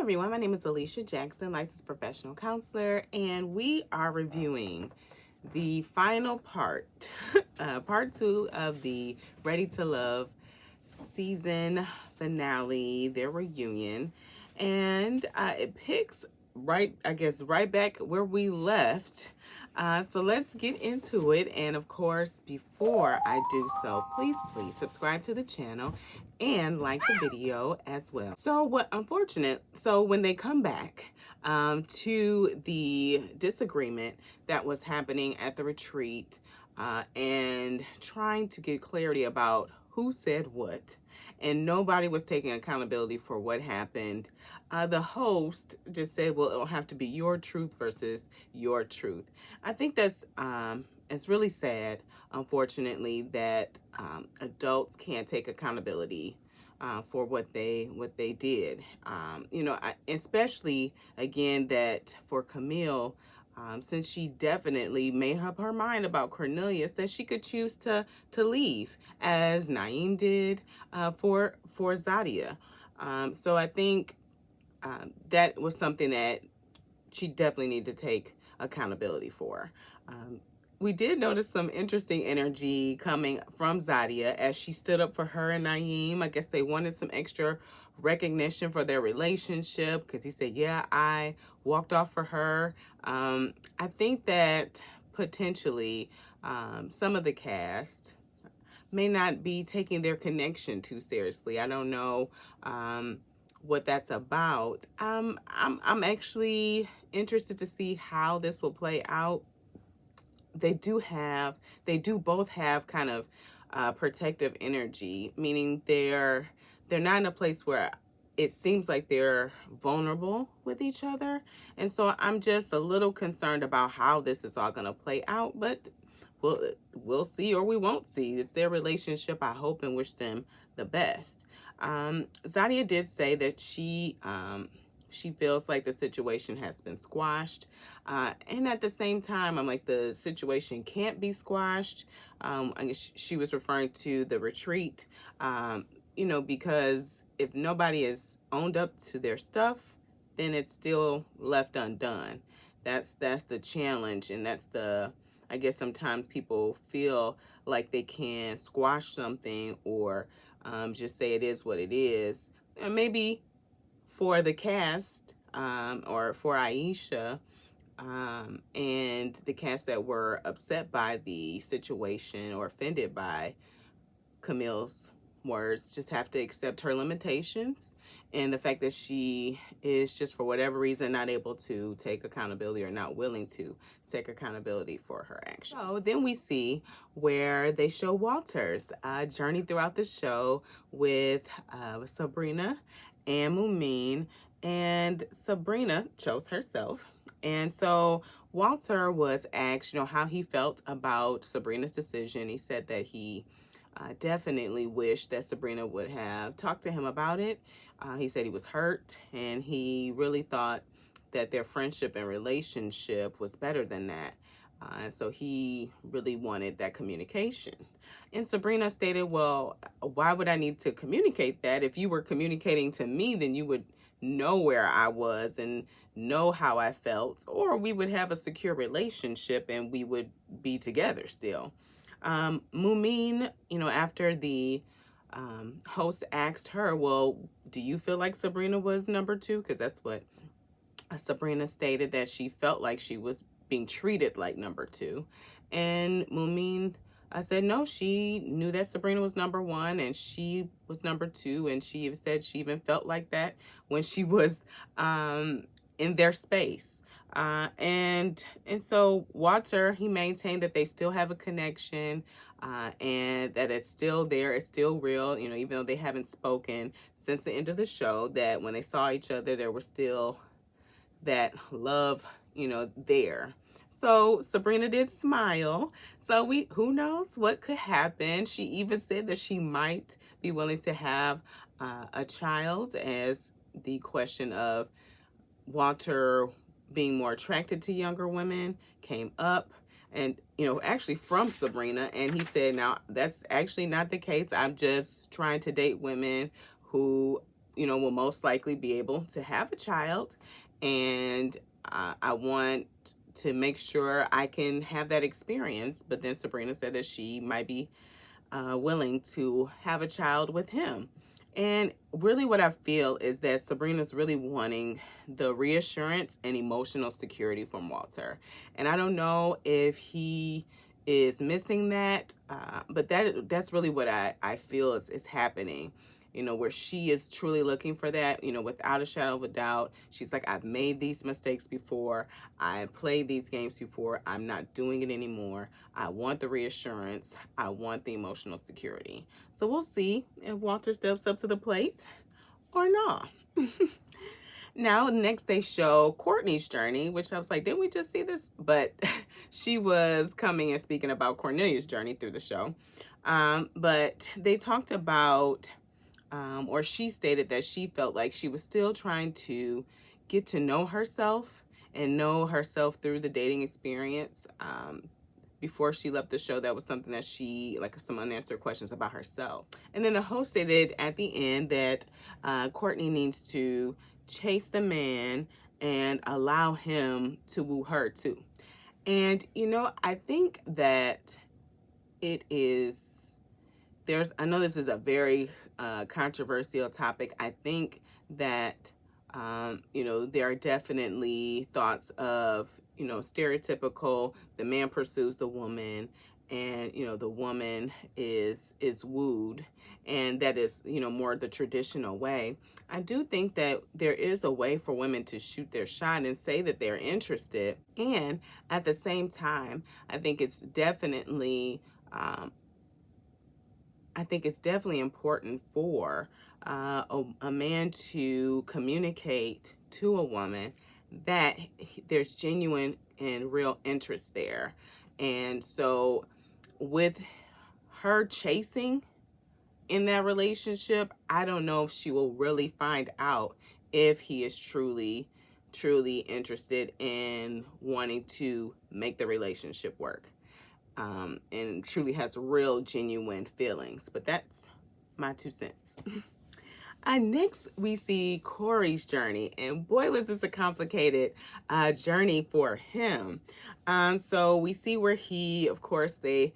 everyone, my name is Alicia Jackson, licensed professional counselor, and we are reviewing the final part, part 2 of the Ready to Love season finale, their reunion, and it picks right back where we left. So let's get into it. And of course, before I do so, please subscribe to the channel and like the video as well. So when they come back to the disagreement that was happening at the retreat, and trying to get clarity about who said what, and nobody was taking accountability for what happened. The host just said, well, it'll have to be your truth versus your truth. I think that's it's really sad, unfortunately, that adults can't take accountability for what they did. Especially again that for Camille, since she definitely made up her mind about Cornelius, that she could choose to leave, as Naeem did for Zadia. So I think that was something that she definitely needed to take accountability for. We did notice some interesting energy coming from Zadia as she stood up for her and Naeem. I guess they wanted some extra recognition for their relationship because he said, yeah, I walked off for her. I think that potentially some of the cast may not be taking their connection too seriously. I don't know what that's about. I'm actually interested to see how this will play out. They do both have kind of protective energy, meaning they're not in a place where it seems like they're vulnerable with each other. And so I'm just a little concerned about how this is all going to play out, but we'll see, or we won't see. It's their relationship. I hope and wish them the best. Zadia did say that she feels like the situation has been squashed. And at the same time, I'm like, the situation can't be squashed. I guess she was referring to the retreat, because if nobody is owned up to their stuff, then it's still left undone. That's the challenge, and that's I guess sometimes people feel like they can squash something or just say it is what it is. And maybe for the cast or for Aisha and the cast that were upset by the situation or offended by Camille's words, just have to accept her limitations and the fact that she is just for whatever reason not able to take accountability or not willing to take accountability for her actions. So then we see where they show Walter's journey throughout the show with Sabrina and Mumin, and Sabrina chose herself. And so Walter was asked, how he felt about Sabrina's decision. He said that he definitely wished that Sabrina would have talked to him about it. He said he was hurt, and he really thought that their friendship and relationship was better than that. And so he really wanted that communication. And Sabrina stated, well, why would I need to communicate that? If you were communicating to me, then you would know where I was and know how I felt, or we would have a secure relationship and we would be together still. Mumin, after the host asked her, well, do you feel like Sabrina was number 2? Because that's what Sabrina stated, that she felt like she was being treated like number 2. And Mumin said no, she knew that Sabrina was number 1 and she was number 2. And she said she even felt like that when she was in their space. And so Walter, he maintained that they still have a connection, and that it's still there, it's still real, even though they haven't spoken since the end of the show, that when they saw each other, there was still that love, there. So Sabrina did smile. So who knows what could happen. She even said that she might be willing to have a child, as the question of Walter being more attracted to younger women came up, and actually from Sabrina, and he said, now that's actually not the case. I'm just trying to date women who will most likely be able to have a child, and I want to make sure I can have that experience. But then Sabrina said that she might be willing to have a child with him. And really what I feel is that Sabrina's really wanting the reassurance and emotional security from Walter. And I don't know if he is missing that, but that's really what I feel is happening. Where she is truly looking for that, without a shadow of a doubt. She's like, I've made these mistakes before. I played these games before. I'm not doing it anymore. I want the reassurance. I want the emotional security. So we'll see if Walter steps up to the plate or not. Now, next they show Courtney's journey, which I was like, didn't we just see this? But she was coming and speaking about Cornelia's journey through the show. But they talked about, or she stated that she felt like she was still trying to get to know herself and know herself through the dating experience. Before she left the show, that was something that she, like some unanswered questions about herself. And then the host stated at the end that Courtney needs to chase the man and allow him to woo her too. And, I think that I know this is a very controversial topic. I think that, there are definitely thoughts of, stereotypical, the man pursues the woman, and, the woman is wooed, and that is, more the traditional way. I do think that there is a way for women to shoot their shot and say that they're interested. And at the same time, I think it's definitely, important for a man to communicate to a woman that there's genuine and real interest there. And so with her chasing in that relationship, I don't know if she will really find out if he is truly interested in wanting to make the relationship work. And truly has real, genuine feelings. But that's my 2 cents. Next, we see Corey's journey. And boy, was this a complicated journey for him. So we see where he, of course, the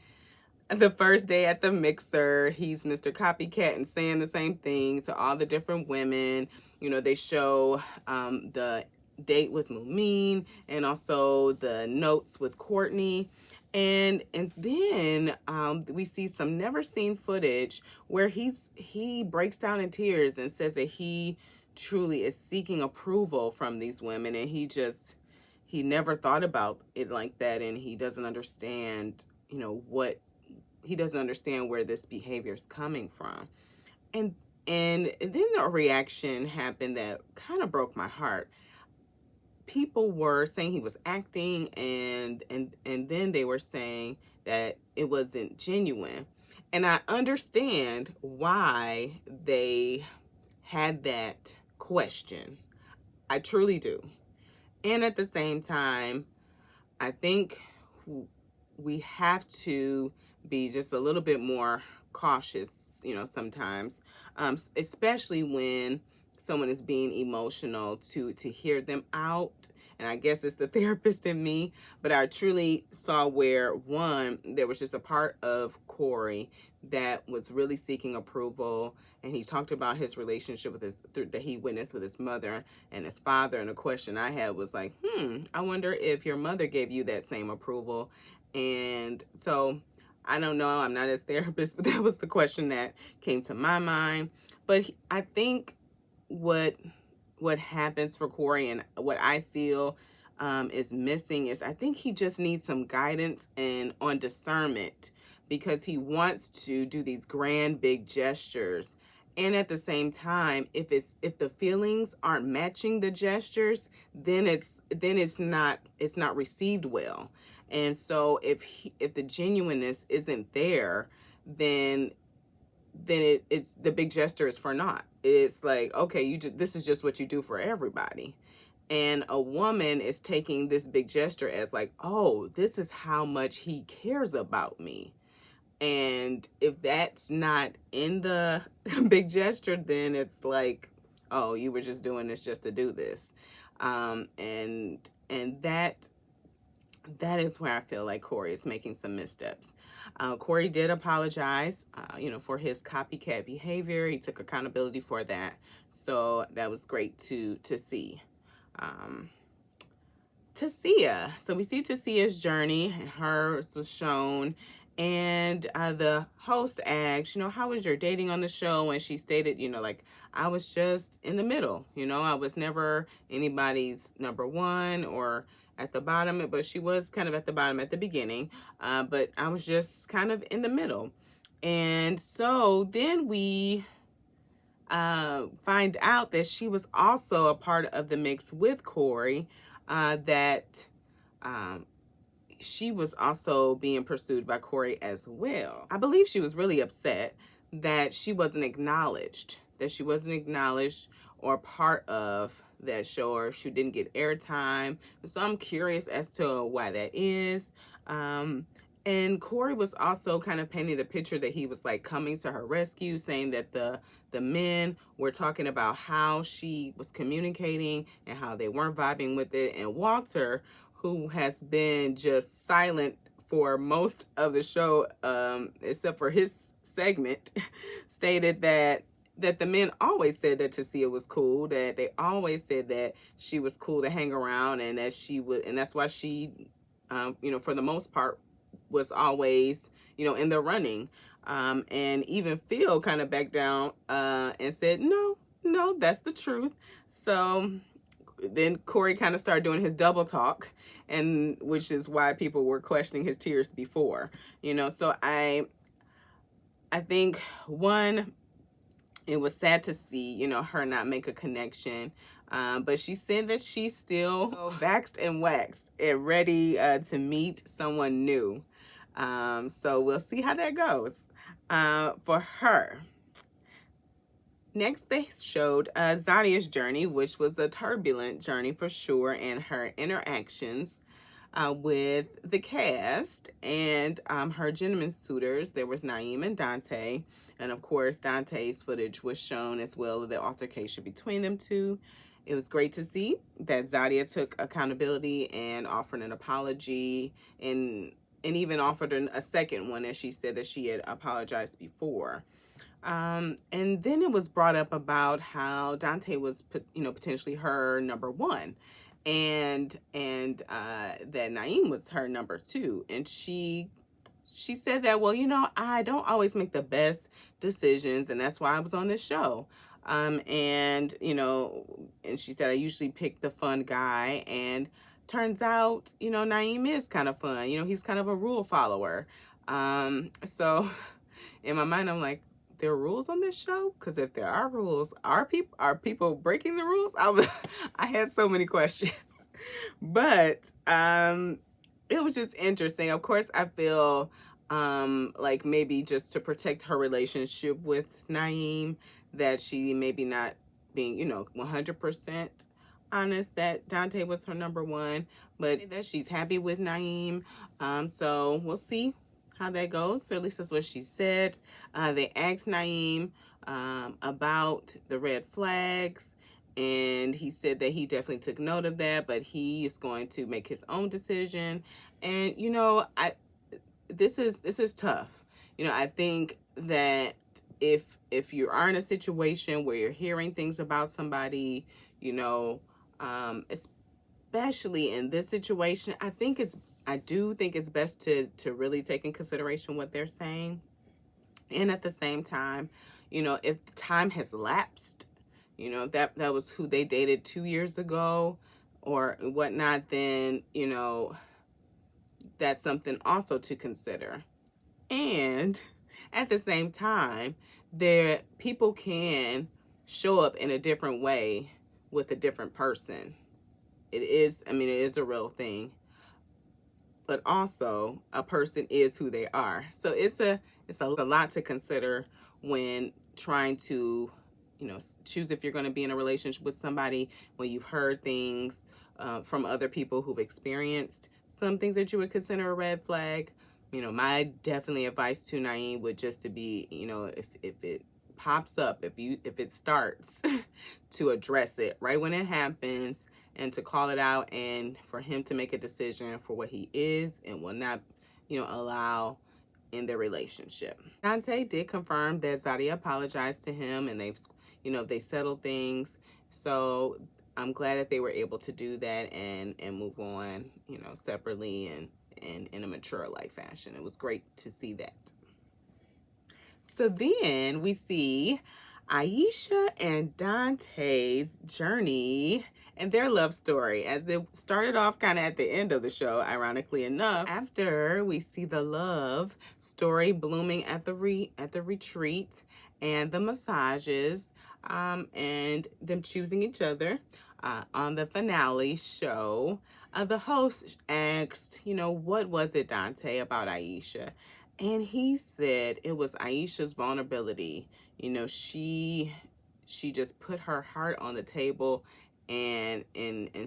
first day at the mixer, he's Mr. Copycat and saying the same thing to all the different women. They show the date with Mumin and also the notes with Courtney. And then we see some never seen footage where he breaks down in tears and says that he truly is seeking approval from these women, and he never thought about it like that, and he doesn't understand, he doesn't understand where this behavior is coming from. And then a reaction happened that kind of broke my heart. People were saying he was acting, and then they were saying that it wasn't genuine. And I understand why they had that question. I truly do. And at the same time, I think we have to be just a little bit more cautious, sometimes, especially when someone is being emotional, to hear them out. And I guess it's the therapist in me, but I truly saw where, one, there was just a part of Corey that was really seeking approval, and he talked about his relationship that he witnessed with his mother and his father. And the question I had was like, I wonder if your mother gave you that same approval. And so I don't know, I'm not his therapist, but that was the question that came to my mind. But I think what happens for Corey, and what I feel is missing, is I think he just needs some guidance and on discernment, because he wants to do these grand big gestures, and at the same time, if the feelings aren't matching the gestures, then it's not received well. And so if the genuineness isn't there, then it's the big gesture is for naught. It's like, okay, this is just what you do for everybody. And a woman is taking this big gesture as like, oh, this is how much he cares about me. And if that's not in the big gesture, then it's like, oh, you were just doing this just to do this. And that is where I feel like Corey is making some missteps. Corey did apologize, for his copycat behavior. He took accountability for that, so that was great to see. Um, Tasia. So we see Tasia's journey, and hers was shown. And the host asked, how was your dating on the show? And she stated, like, I was just in the middle. I was never anybody's number one or at the bottom, but she was kind of at the bottom at the beginning. But I was just kind of in the middle. And so then we find out that she was also a part of the mix with Corey, that um, she was also being pursued by Corey as well. I believe she was really upset that she wasn't acknowledged, or part of that show, or she didn't get airtime. So I'm curious as to why that is. And Corey was also kind of painting the picture that he was like coming to her rescue, saying that the men were talking about how she was communicating and how they weren't vibing with it. And Walter, who has been just silent for most of the show, except for his segment, stated that the men always said that Tasia was cool, that they always said that she was cool to hang around, and that she would, and that's why she, for the most part, was always, in the running. And even Phil kind of backed down and said, no, that's the truth. So then Corey kind of started doing his double talk, and which is why people were questioning his tears before. So I think, one, it was sad to see, her not make a connection. But she said that she's still vaxxed and waxed and ready to meet someone new. So we'll see how that goes for her. Next, they showed Zadia's journey, which was a turbulent journey for sure, and her interactions with the cast and her gentleman suitors. There was Naeem and Dante, and of course Dante's footage was shown as well, the altercation between them two. It was great to see that Zadia took accountability and offered an apology, and even offered a second one, as she said that she had apologized before. And then it was brought up about how Dante was, potentially her number one, and that Naeem was her number two. And she said that, well, I don't always make the best decisions, and that's why I was on this show. And she said, I usually pick the fun guy, and turns out, Naeem is kind of fun. He's kind of a rule follower. So in my mind, I'm like, there are rules on this show? Because if there are rules, are people breaking the rules? I had so many questions. But it was just interesting. Of course, I feel like maybe just to protect her relationship with Naeem, that she maybe not being, 100% honest that Dante was her number one, but that she's happy with Naeem. So we'll see how that goes. So at least that's what she said. They asked Naeem about the red flags, and he said that he definitely took note of that, but he is going to make his own decision. And this is tough. I think that if you are in a situation where you're hearing things about somebody, especially in this situation, I do think it's best to really take in consideration what they're saying. And at the same time, if time has lapsed, that was who they dated 2 years ago or whatnot, then, that's something also to consider. And at the same time, people can show up in a different way with a different person. It is a real thing. But also, a person is who they are. So it's a lot to consider when trying to, choose if you're going to be in a relationship with somebody, when you've heard things from other people who've experienced some things that you would consider a red flag. My definitely advice to Naeem would just to be, if it pops up, if it starts, to address it right when it happens and to call it out, and for him to make a decision for what he is and will not, allow in their relationship. Dante did confirm that Zadia apologized to him, and they settled things. So I'm glad that they were able to do that and move on, separately and in a mature-like fashion. It was great to see that. So then we see Aisha and Dante's journey and their love story, as it started off kind of at the end of the show, ironically enough, after we see the love story blooming at the retreat and the massages, and them choosing each other. On the finale show, the host asked, what was it, Dante, about Aisha? And he said it was Aisha's vulnerability. She just put her heart on the table and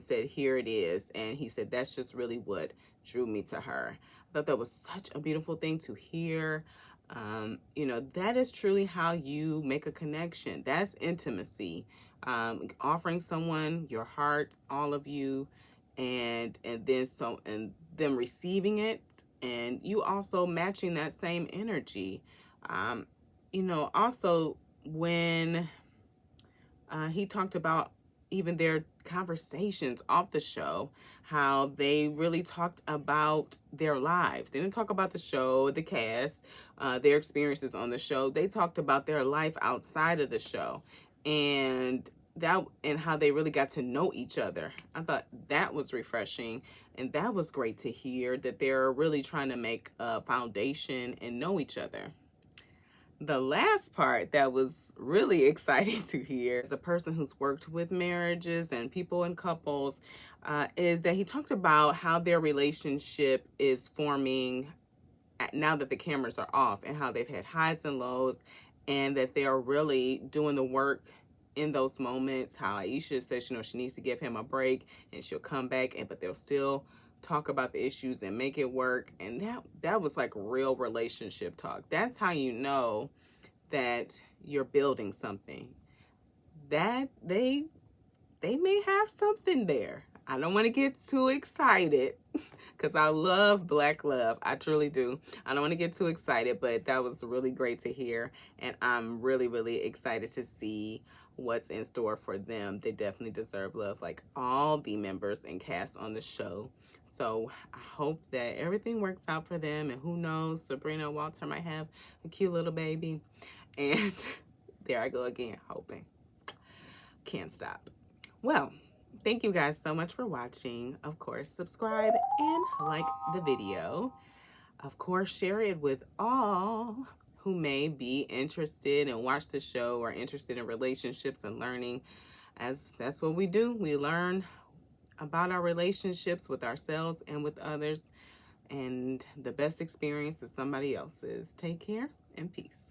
said, here it is. And he said, that's just really what drew me to her. I thought that was such a beautiful thing to hear. That is truly how you make a connection. That's intimacy. Offering someone your heart, all of you, and them receiving it, and you also matching that same energy. Also when he talked about even their conversations off the show, how they really talked about their lives. They didn't talk about the show, the cast, their experiences on the show. They talked about their life outside of the show, and how they really got to know each other. I thought that was refreshing, and that was great to hear, that they're really trying to make a foundation and know each other. The last part that was really exciting to hear, as a person who's worked with marriages and people and couples, is that he talked about how their relationship is forming now that the cameras are off, and how they've had highs and lows, and that they are really doing the work in those moments. How Aisha says, she needs to give him a break, and she'll come back, but they'll still talk about the issues and make it work. And that was like real relationship talk. That's how you know that you're building something, that they may have something there. I don't want to get too excited because I love Black love. I truly do. I don't want to get too excited, but that was really great to hear. And I'm really, really excited to see what's in store for them. They definitely deserve love, like all the members and cast on the show. So I hope that everything works out for them. And who knows, Sabrina Walter might have a cute little baby. And there I go again, hoping. Can't stop. Well, thank you guys so much for watching. Of course, subscribe and like the video. Of course, share it with all who may be interested and watch the show, or interested in relationships and learning, as that's what we do. We learn about our relationships with ourselves and with others, and the best experience is somebody else's. Take care and peace.